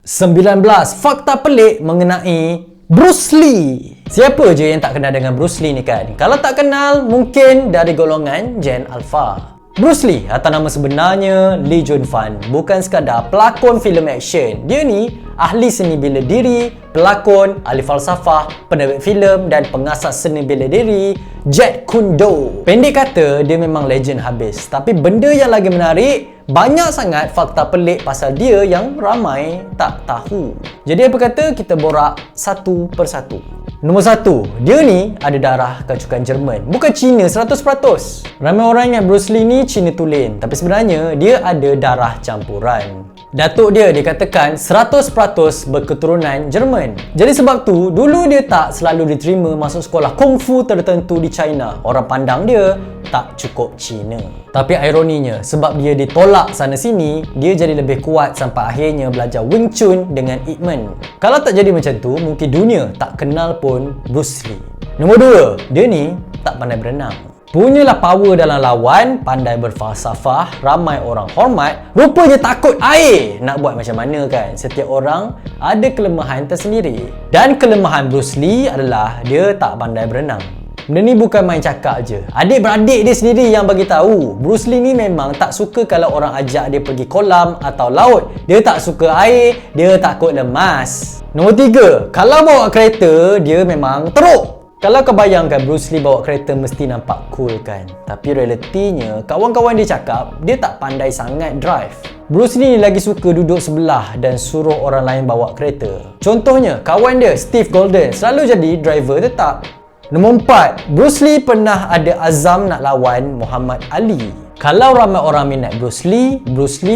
19 fakta pelik mengenai Bruce Lee. Siapa je yang tak kenal dengan Bruce Lee ni kan? Kalau tak kenal, mungkin dari golongan Gen Alpha. Bruce Lee atau nama sebenarnya Lee Jun Fan bukan sekadar pelakon filem action. Dia ni ahli seni bela diri, pelakon, ahli falsafah, penerbit filem dan pengasas seni bela diri Jeet Kune Do. Pendek kata, dia memang legend habis. Tapi benda yang lagi menarik, banyak sangat fakta pelik pasal dia yang ramai tak tahu. Jadi apa kata kita borak satu persatu. Nombor 1, dia ni ada darah kecukan Jerman, bukan Cina 100%. Ramai orang ingat Bruce Lee ni Cina tulen, tapi sebenarnya dia ada darah campuran. Datuk dia dikatakan 100% berketurunan Jerman. Jadi sebab tu, dulu dia tak selalu diterima masuk sekolah kungfu tertentu di China. Orang pandang dia tak cukup Cina. Tapi ironinya, sebab dia ditolak sana sini, dia jadi lebih kuat sampai akhirnya belajar Wing Chun dengan Ip Man. Kalau tak jadi macam tu, mungkin dunia tak kenal pun Bruce Lee. Nombor 2, dia ni tak pandai berenang. Punyalah power dalam lawan, pandai berfalsafah, ramai orang hormat, rupanya takut air. Nak buat macam mana kan? Setiap orang ada kelemahan tersendiri. Dan kelemahan Bruce Lee adalah dia tak pandai berenang. Benda ni bukan main cakap je. Adik-beradik dia sendiri yang bagi tahu. Bruce Lee ni memang tak suka kalau orang ajak dia pergi kolam atau laut. Dia tak suka air, dia takut lemas. Nombor 3, kalau bawa kereta, dia memang teruk. Kalau kau bayangkan Bruce Lee bawa kereta mesti nampak cool kan? Tapi realitinya, kawan-kawan dia cakap dia tak pandai sangat drive. Bruce Lee lagi suka duduk sebelah dan suruh orang lain bawa kereta. Contohnya, kawan dia Steve Golden selalu jadi driver tetap. Nombor 4, Bruce Lee pernah ada azam nak lawan Muhammad Ali. Kalau ramai orang minat Bruce Lee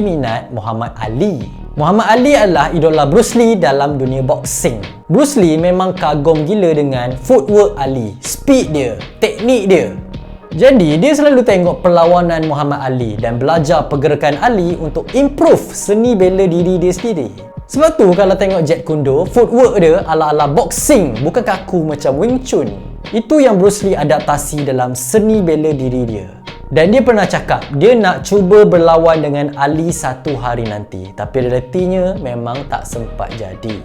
minat Muhammad Ali. Muhammad Ali adalah idola Bruce Lee dalam dunia boxing. Bruce Lee memang kagum gila dengan footwork Ali, speed dia, teknik dia. Jadi, dia selalu tengok perlawanan Muhammad Ali dan belajar pergerakan Ali untuk improve seni bela diri dia sendiri. Sebab tu kalau tengok Jeet Kune Do, footwork dia ala-ala boxing, bukan kaku macam Wing Chun. Itu yang Bruce Lee adaptasi dalam seni bela diri dia. Dan dia pernah cakap dia nak cuba berlawan dengan Ali satu hari nanti. Tapi realitinya memang tak sempat jadi.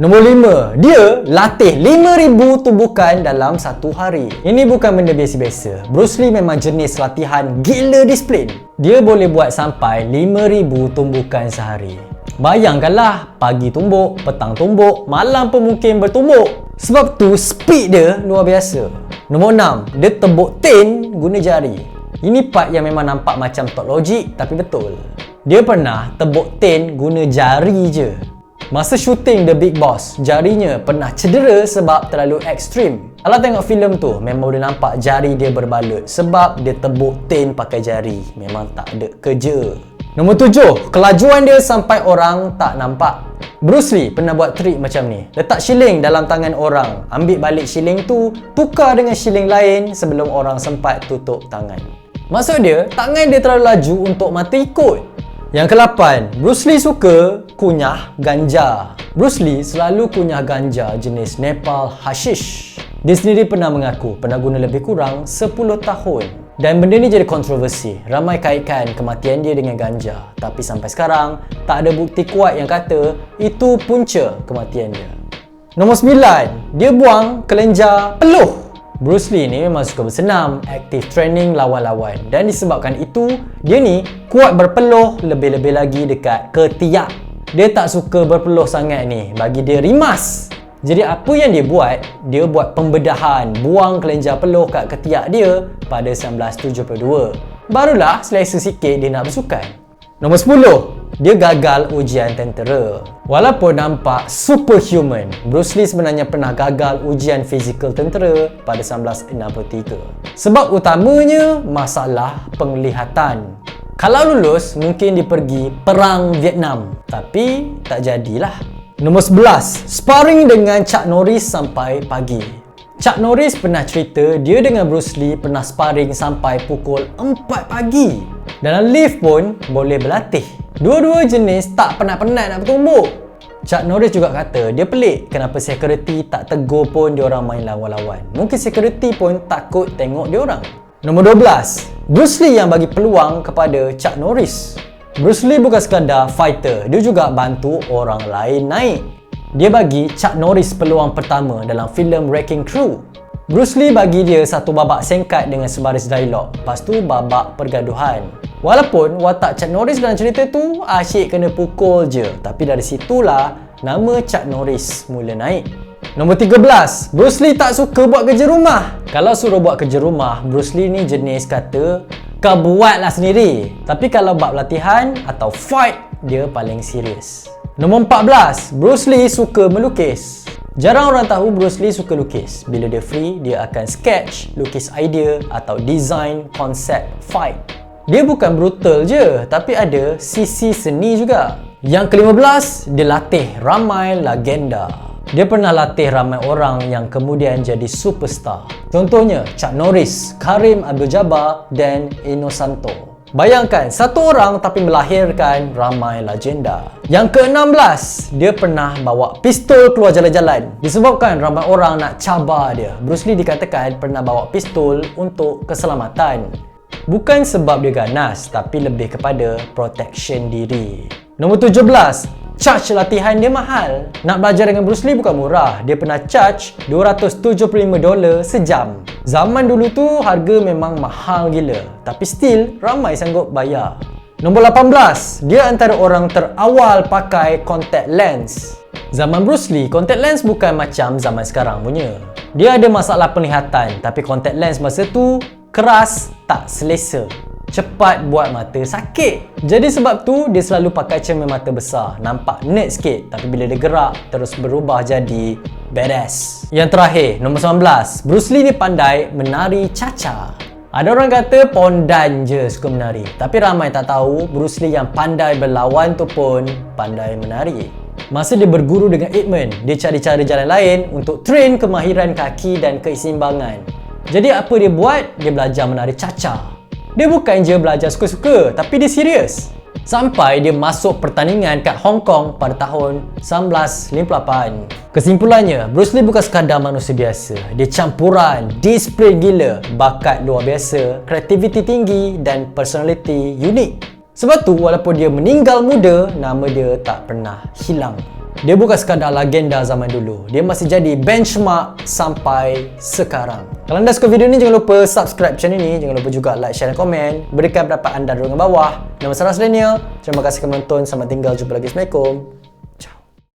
Nombor 5, dia latih 5,000 tumbukan dalam satu hari. Ini bukan benda biasa-biasa. Bruce Lee memang jenis latihan gila disiplin. Dia boleh buat sampai 5,000 tumbukan sehari. Bayangkanlah, pagi tumbuk, petang tumbuk, malam pun mungkin bertumbuk. Sebab tu speed dia luar biasa. Nombor 6, dia tebuk tin guna jari. Ini part yang memang nampak macam tak logik tapi betul. Dia pernah tebuk tin guna jari je. Masa syuting The Big Boss, jarinya pernah cedera sebab terlalu ekstrim. Kalau tengok filem tu, memang boleh nampak jari dia berbalut sebab dia tebuk tin pakai jari. Memang tak ada kerja. Nombor 7, kelajuan dia sampai orang tak nampak. Bruce Lee pernah buat trik macam ni. Letak shilling dalam tangan orang, ambil balik shilling tu, tukar dengan shilling lain sebelum orang sempat tutup tangan. Maksud dia, tangan dia terlalu laju untuk mata ikut. Yang ke-8, Bruce Lee suka kunyah ganja. Bruce Lee selalu kunyah ganja jenis Nepal Hashish. Dia sendiri pernah mengaku pernah guna lebih kurang 10 tahun. Dan benda ni jadi kontroversi. Ramai kaitkan kematian dia dengan ganja. Tapi sampai sekarang, tak ada bukti kuat yang kata itu punca kematian dia. Nombor 9, dia buang kelenjar peluh. Bruce Lee ni memang suka bersenam, aktif training lawan-lawan. Dan disebabkan itu, dia ni kuat berpeluh lebih-lebih lagi dekat ketiak. Dia tak suka berpeluh sangat ni, bagi dia rimas. Jadi apa yang dia buat pembedahan, buang kelenjar peluh kat ketiak dia pada 1972. Barulah selesa sikit dia nak bersukan. Nombor 10, dia gagal ujian tentera. Walaupun nampak superhuman, Bruce Lee sebenarnya pernah gagal ujian fizikal tentera pada 1963. Sebab utamanya masalah penglihatan. Kalau lulus, mungkin dia pergi perang Vietnam. Tapi tak jadilah. Nombor 11, sparring dengan Chuck Norris sampai pagi. Chuck Norris pernah cerita dia dengan Bruce Lee pernah sparring sampai pukul 4 pagi. Dalam lift pun boleh berlatih. Dua-dua jenis tak penat-penat nak bertumbuk. Chuck Norris juga kata dia pelik kenapa security tak tegur pun diorang main lawan-lawan. Mungkin security pun takut tengok diorang. Nombor 12, Bruce Lee yang bagi peluang kepada Chuck Norris. Bruce Lee bukan sekadar fighter, dia juga bantu orang lain naik. Dia bagi Chuck Norris peluang pertama dalam filem Wrecking Crew. Bruce Lee bagi dia satu babak singkat dengan sebaris dialog, lepas tu babak pergaduhan. Walaupun watak Chuck Norris dalam cerita tu asyik kena pukul je, tapi dari situlah nama Chuck Norris mula naik. Nombor 13, Bruce Lee tak suka buat kerja rumah. Kalau suruh buat kerja rumah, Bruce Lee ni jenis kata, kau buatlah sendiri. Tapi kalau bab latihan atau fight, dia paling serius. Nombor 14, Bruce Lee suka melukis. Jarang orang tahu Bruce Lee suka lukis. Bila dia free, dia akan sketch, lukis idea atau design konsep fight. Dia bukan brutal je, tapi ada sisi seni juga. Yang ke-15, dia latih ramai legenda. Dia pernah latih ramai orang yang kemudian jadi superstar. Contohnya Chuck Norris, Kareem Abdul-Jabbar dan Inosanto. Bayangkan, satu orang tapi melahirkan ramai legenda. Yang ke-16, dia pernah bawa pistol keluar jalan-jalan. Disebabkan ramai orang nak cabar dia, Bruce Lee dikatakan pernah bawa pistol untuk keselamatan. Bukan sebab dia ganas, tapi lebih kepada protection diri. Nombor 17, charge latihan dia mahal. Nak belajar dengan Bruce Lee bukan murah. Dia pernah charge $275 sejam. Zaman dulu tu harga memang mahal gila, tapi still ramai sanggup bayar. Nombor 18, dia antara orang terawal pakai contact lens. Zaman Bruce Lee, contact lens bukan macam zaman sekarang punya. Dia ada masalah penglihatan, tapi contact lens masa tu keras, tak selesa. Cepat buat mata sakit. Jadi sebab tu dia selalu pakai cermin mata besar. Nampak nerd sikit, tapi bila dia gerak terus berubah jadi badass. Yang terakhir, nombor 19, Bruce Lee ni pandai menari cha-cha. Ada orang kata pondan je suka menari, tapi ramai tak tahu Bruce Lee yang pandai berlawan tu pun pandai menari. Masa dia berguru dengan Ip Man, dia cari cara jalan lain untuk train kemahiran kaki dan keseimbangan. Jadi apa dia buat? Dia belajar menari cha-cha. Dia bukan je belajar suka-suka, tapi dia serius. Sampai dia masuk pertandingan kat Hong Kong pada tahun 1958. Kesimpulannya, Bruce Lee bukan sekadar manusia biasa. Dia campuran, disiplin gila, bakat luar biasa, kreativiti tinggi dan personality unik. Sebab tu walaupun dia meninggal muda, nama dia tak pernah hilang. Dia bukan sekadar legenda zaman dulu, dia masih jadi benchmark sampai sekarang. Kalau anda suka video ni, jangan lupa subscribe channel ni. Jangan lupa juga like, share dan komen. Berikan pendapat anda di ruangan bawah. Nama saya Daniel. Terima kasih kerana menonton. Selamat tinggal. Jumpa lagi. Assalamualaikum.